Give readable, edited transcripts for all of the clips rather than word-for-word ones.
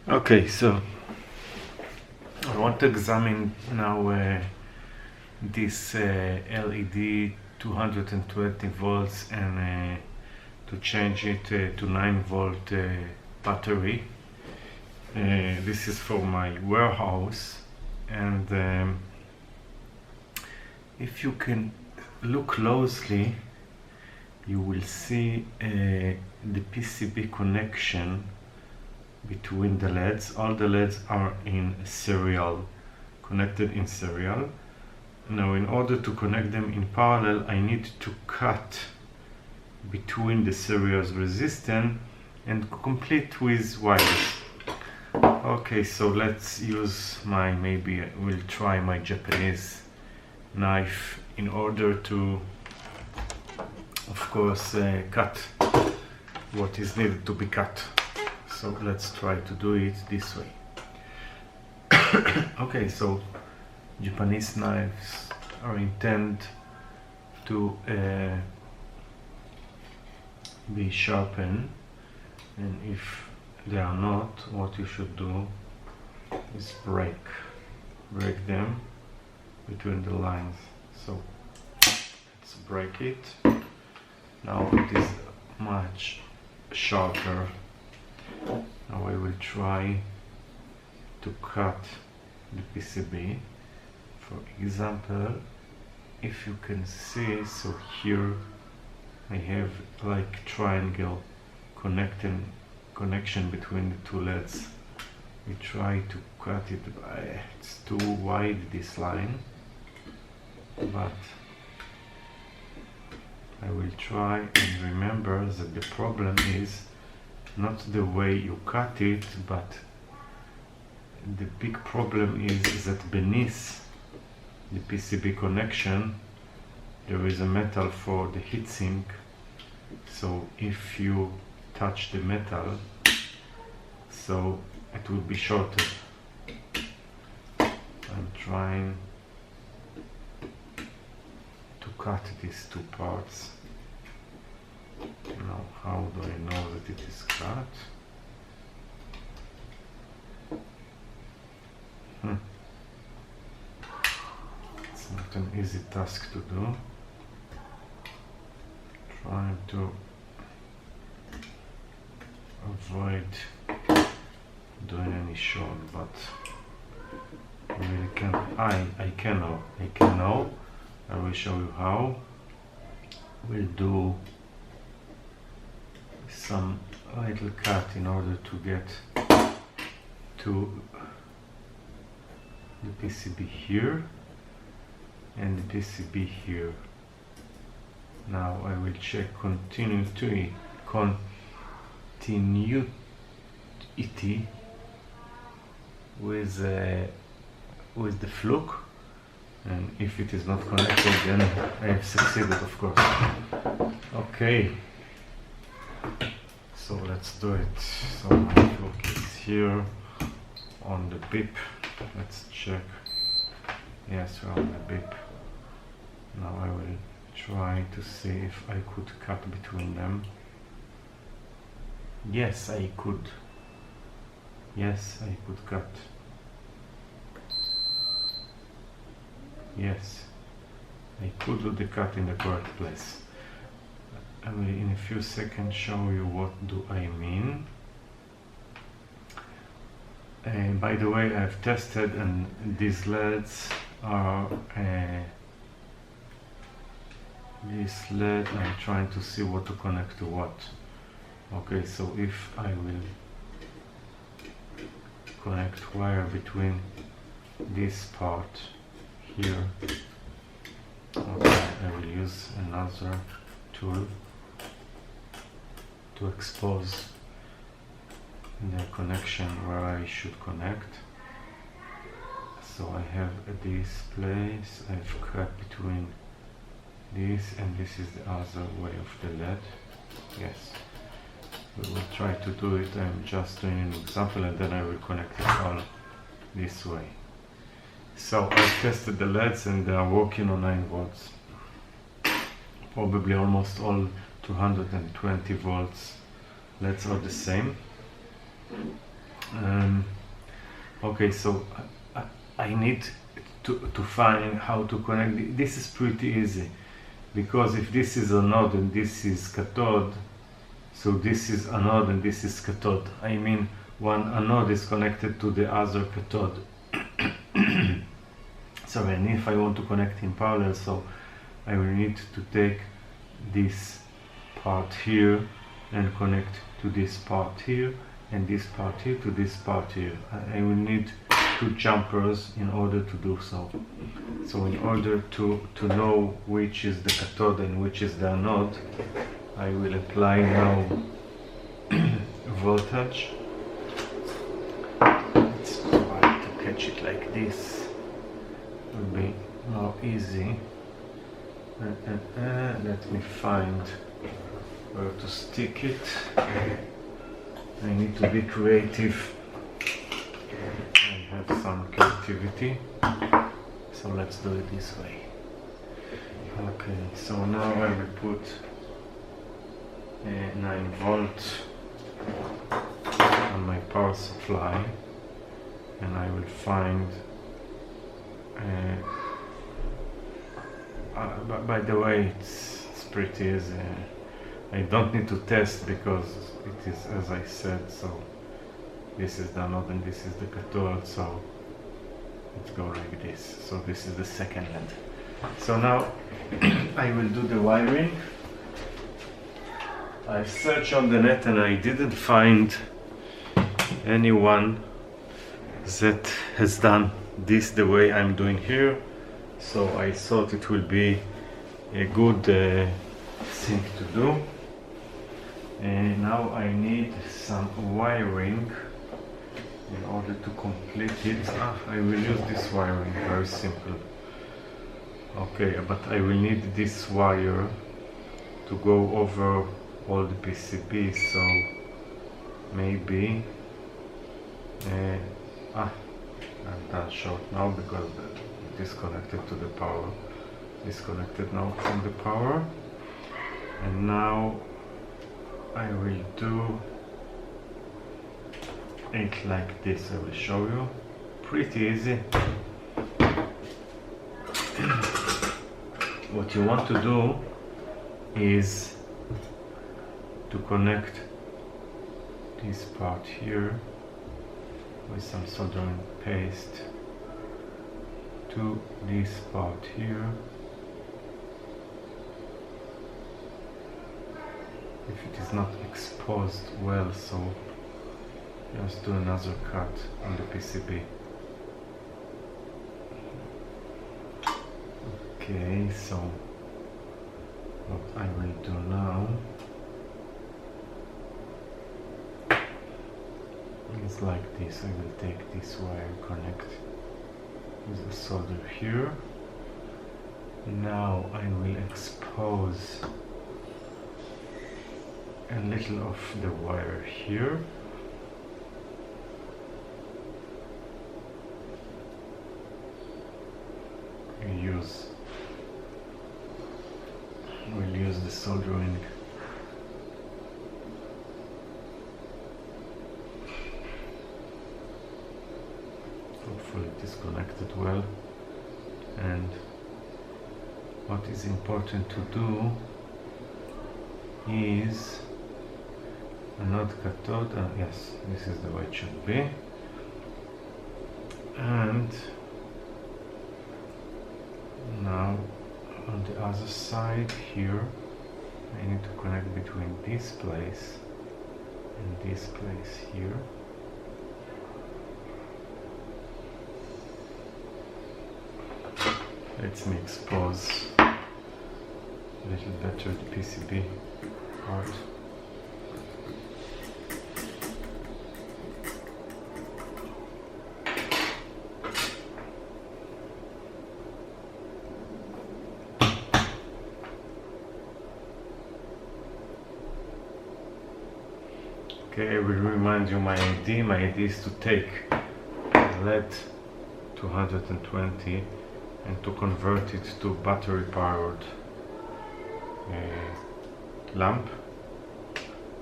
Okay, so I want to examine now this LED 220 volts and to change it to 9 volt battery. This is for my warehouse, and if you can look closely, you will see the PCB connection between the LEDs. All the LEDs are in serial, connected in serial. Now, in order to connect them in parallel, I need to cut between the series resistance and complete with wires. Okay, so let's use maybe I will try my Japanese knife in order to, of course, cut what is needed to be cut. So let's try to do it this way. Okay, so Japanese knives are intended to be sharpened, and if they are not, what you should do is break them between the lines. So let's break it. Now it is much sharper. Now I will try to cut the PCB. For example, if you can see, so here I have like triangle connection between the two LEDs. We try to cut it, it's too wide, this line, but I will try. And remember that the problem is not the way you cut it, but the big problem is that beneath the PCB connection there is a metal for the heatsink. So if you touch the metal, so it will be shorted. I'm trying to cut these two parts. Now, how do I know that it is cut? It's not an easy task to do. Trying to avoid doing any short, but I really can't. I can now. I will show you how. We'll do some little cut in order to get to the PCB here and the PCB here. Now I will check continuity with the fluke, and if it is not connected, then I have succeeded, of course. Okay, so let's do it. So my fluke is here on the bip. Let's check. Yes, we're on the bip. Now I will try to see if I could cut between them. Yes, I could. Yes, I could cut. Yes, I could do the cut in the correct place. I will in a few seconds show you what do I mean. And by the way, I've tested, and these LEDs are this LED. I'm trying to see what to connect to what. Okay, so if I will connect wire between this part here, okay, I will use another tool to expose the connection where I should connect. So I have this place, I've cut between this, and this is the other way of the LED. Yes, we will try to do it. I'm just doing an example, and then I will connect it all this way. So I've tested the LEDs, and they are working on 9 volts. Probably almost all 220 volts LEDs are the same. Okay, so I need to find how to connect. This is pretty easy, because if this is anode and this is cathode, so this is anode and this is cathode. I mean, one anode is connected to the other cathode. So, and if I want to connect in parallel, so I will need to take this part here and connect to this part here, and this part here to this part here. I will need two jumpers in order to do so. So in order to know which is the cathode and which is the anode, I will apply now voltage. Let's try to catch it like this. It will be more easy. Let me find where to stick it. I need to be creative. I have some creativity, so let's do it this way. Okay, so now I will put 9 volts on my power supply, and I will find by the way, it's pretty easy. I don't need to test because it is as I said. So this is the anode and this is the cathode, so let's go like this. So this is the second LED. So now I will do the wiring. I searched on the net and I didn't find anyone that has done this the way I'm doing here, so I thought it will be a good thing to do. And now I need some wiring in order to complete it. I will use this wiring, very simple. Okay, but I will need this wire to go over all the PCBs, so maybe I'm done short now because disconnected to the power, disconnected now from the power. And now I will do it like this. I will show you, pretty easy. What you want to do is to connect this part here with some soldering paste to this part here. If it is not exposed well, so just do another cut on the PCB. Okay, so what I will do now is like this. I will take this wire, connect with the solder here. Now I will expose a little of the wire here. We'll use the soldering. Hopefully it is connected well. And what is important to do is anode cathode. Yes, this is the way it should be. And now on the other side here, I need to connect between this place and this place here. Let me expose a little better the PCB part. Okay, I will remind you my idea. My idea is to take LED 220 and to convert it to battery powered lamp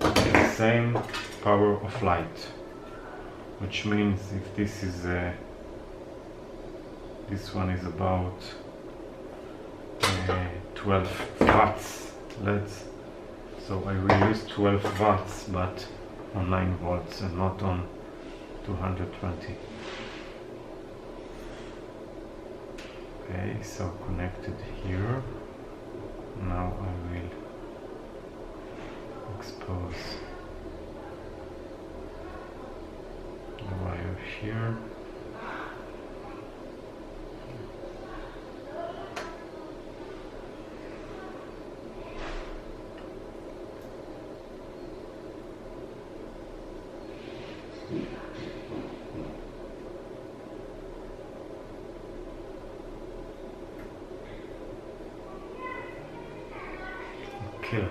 with the same power of light. which means if this is this one is about 12 watts LEDs, so I will use 12 watts but on 9 volts and not on 220. Okay, so connected here. Now I will expose the wire here. Okay,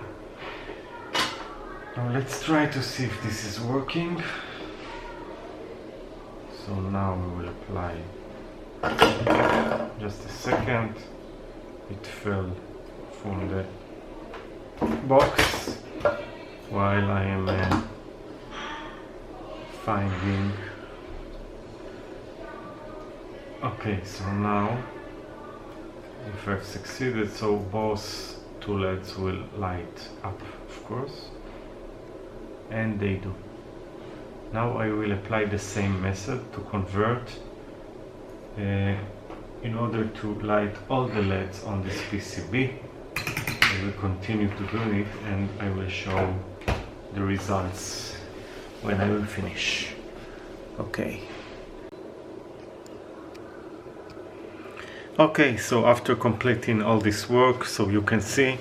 now let's try to see if this is working. So now we will apply. Just a second, it fell from the box while I am finding. Okay, so now if I've succeeded, so both two LEDs will light up, of course, and they do. Now I will apply the same method to convert in order to light all the LEDs on this PCB. I will continue to do it and I will show the results when I will finish. Okay. Okay, so after completing all this work, so you can see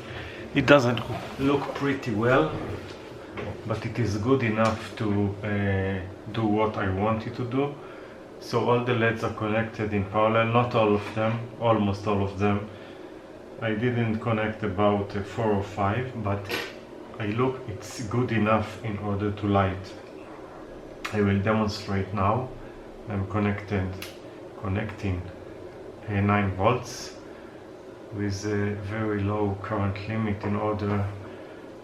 it doesn't look pretty well, but it is good enough to do what I want it to do. So all the LEDs are connected in parallel, not all of them, almost all of them. I didn't connect about 4 or 5, but it's good enough in order to light. I will demonstrate now. I'm connecting 9 volts with a very low current limit in order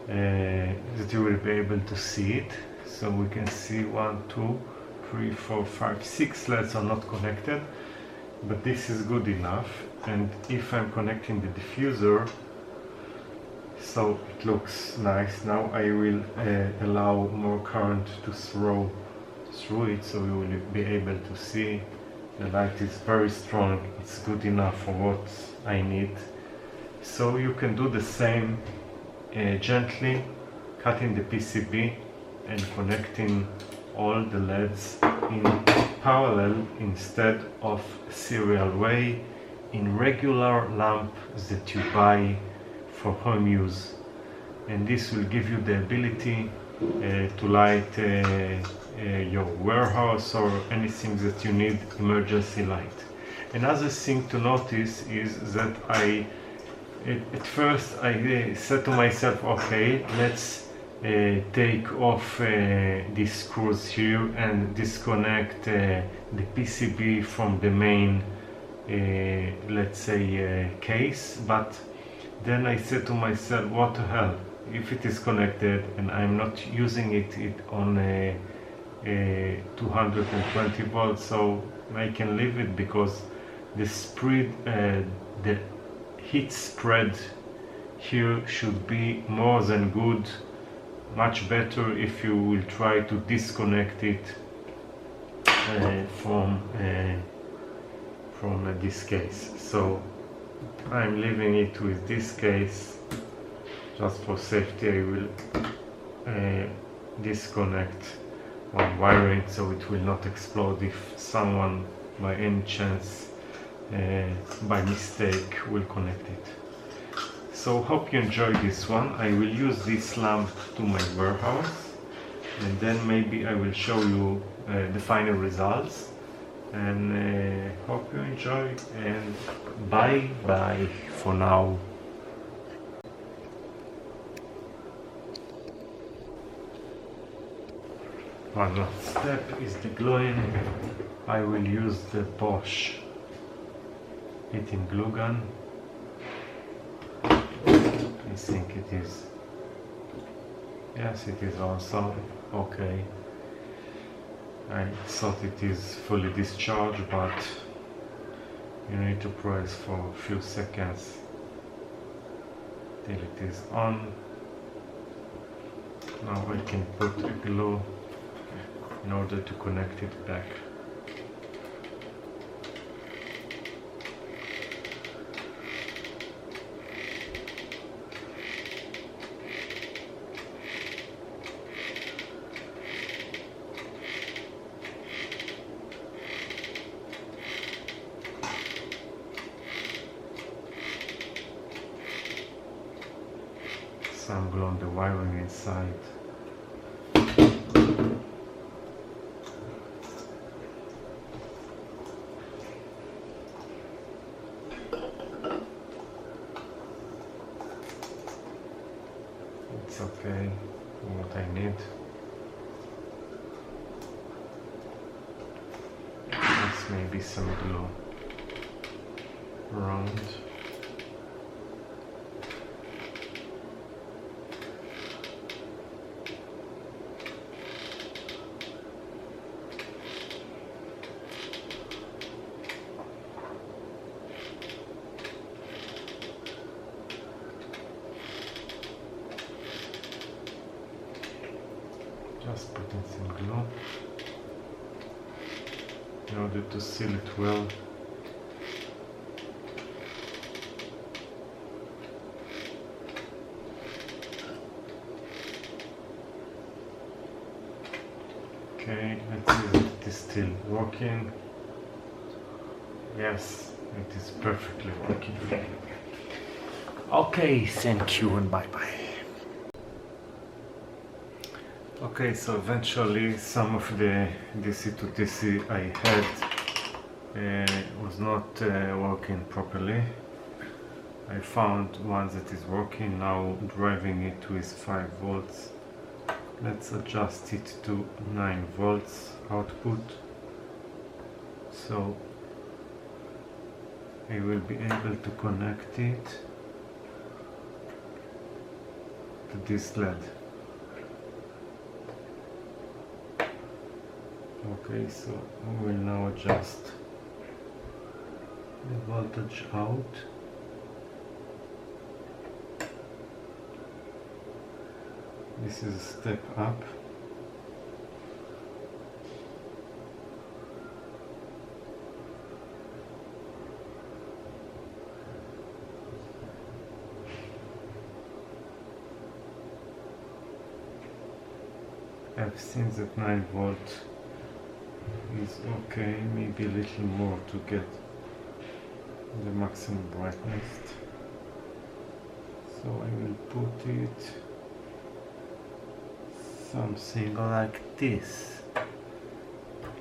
that you will be able to see it. So we can see 1, 2, 3, 4, 5, 6 LEDs are not connected, but this is good enough. And if I'm connecting the diffuser, so it looks nice. Now I will allow more current to through it, so you will be able to see. The light is very strong, it's good enough for what I need. So you can do the same, gently cutting the PCB and connecting all the LEDs in parallel instead of serial way in regular lamps that you buy for home use. And this will give you the ability to light your warehouse or anything that you need emergency light. Another thing to notice is that at first I said to myself, okay, let's take off these screws here and disconnect the PCB from the main let's say case. But then I said to myself, what the hell, if it is connected and I'm not using it on 220 volts, so I can leave it, because the heat spread here should be more than good, much better if you will try to disconnect it from this case. So I'm leaving it with this case. Just for safety, I will disconnect one wiring so it will not explode if someone by any chance by mistake will connect it. So hope you enjoyed this one. I will use this lamp to my warehouse and then maybe I will show you the final results. And hope you enjoy, and bye bye for now. One last step is the gluing. I will use the Bosch heating glue gun. I think it is. Yes, it is also okay. I thought it is fully discharged, but you need to press for a few seconds till it is on. Now I can put a glue in order to connect it back. Some glue on the wiring inside. It's okay, what I need. Just maybe some glue around. Just putting some glue in order to seal it well. Okay, let's see if it is still working. Yes, it is perfectly working. Okay, thank you and bye bye. Okay, so eventually some of the DC to DC I had was not working properly. I found one that is working now, driving it with 5 volts. Let's adjust it to 9 volts output. So I will be able to connect it to this LED. Okay, so we will now adjust the voltage out. This is a step up. I've seen that 9 volt is okay, maybe a little more to get the maximum brightness. So I will put it something like this.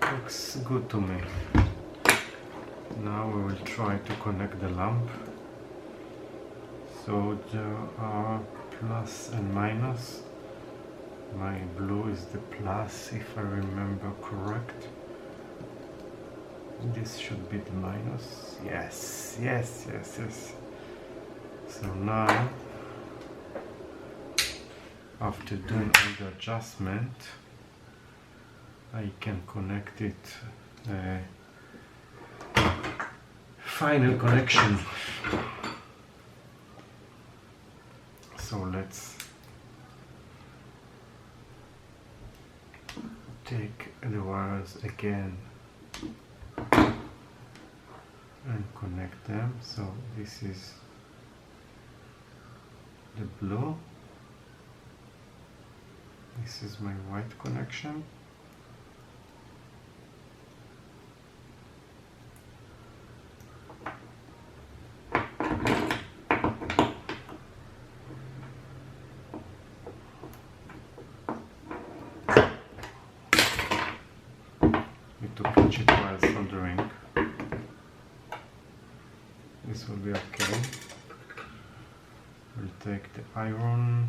Looks good to me. Now we will try to connect the lamp. So there are plus and minus. My blue is the plus, if I remember correct. This should be the minus. Yes, yes, yes, yes. So now, after doing all the adjustment, I can connect it. Final connection. So let's take the wires again and connect them. So this is the blue, this is my white connection. To catch it while soldering. This will be okay. We'll take the iron.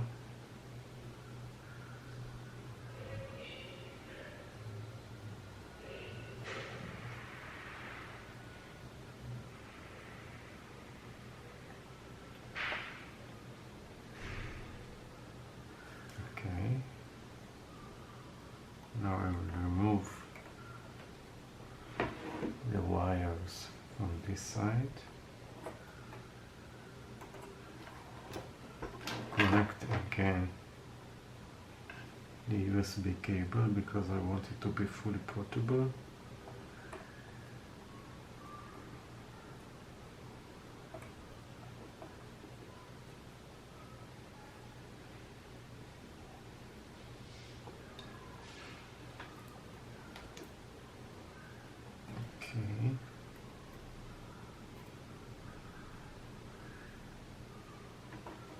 Okay. Now I will remove this side. Connect again the USB cable because I want it to be fully portable.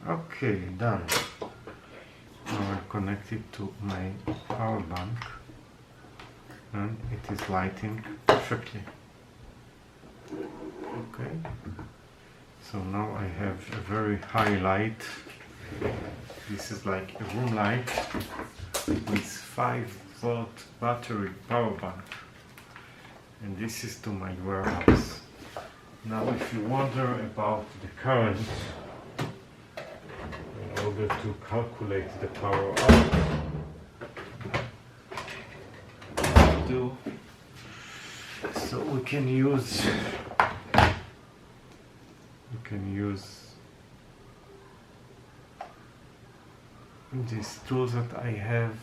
Okay, done. Now I'll connect it to my power bank and it is lighting perfectly. Okay, so now I have a very high light. This is like a room light with 5-volt battery power bank, and this is to my warehouse. Now if you wonder about the current, in order to calculate the power out, so we can use these tools that I have.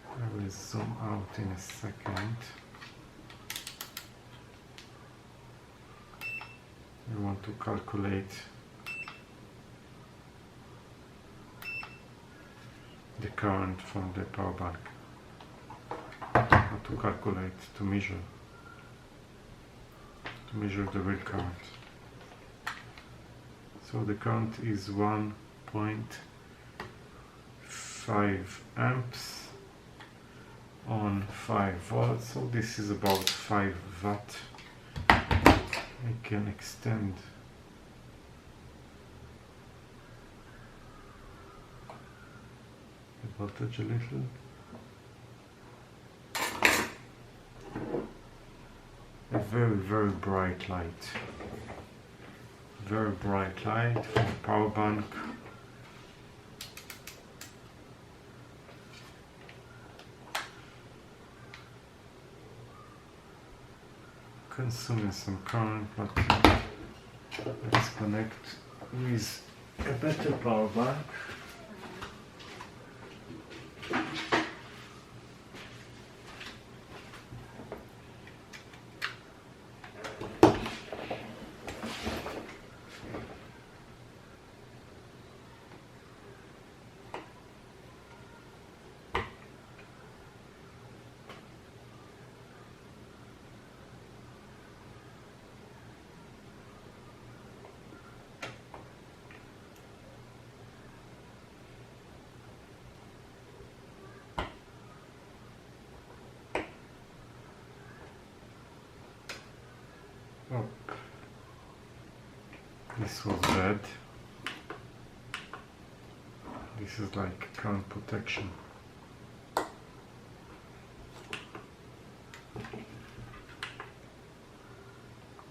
I will zoom out in a second. I want to calculate the current from the power bank. Not to calculate, to measure the real current. So the current is 1.5 amps on 5 volts, so this is about 5 watt. I can extend the voltage a little. A very, very bright light. Very bright light from the power bank. Consuming some current, but let's connect with a better power bank. Oh, this was bad. This is like current protection.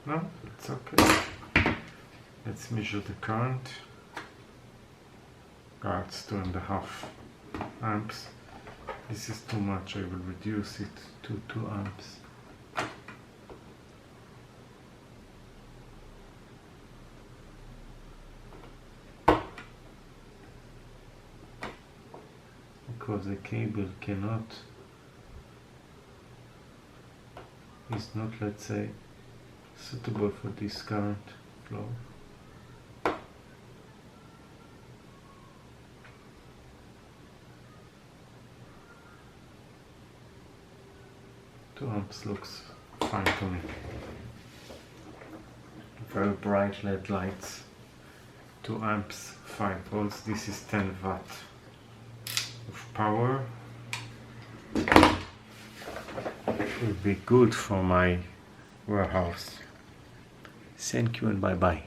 No, it's okay. Let's measure the current. It's 2.5 amps. This is too much. I will reduce it to 2 amps. Because the cable is not, let's say, suitable for this current flow. 2 amps looks fine to me. Very bright LED lights. 2 amps, 5 volts. This is 10 watt of power. Will be good for my warehouse. Thank you and bye bye.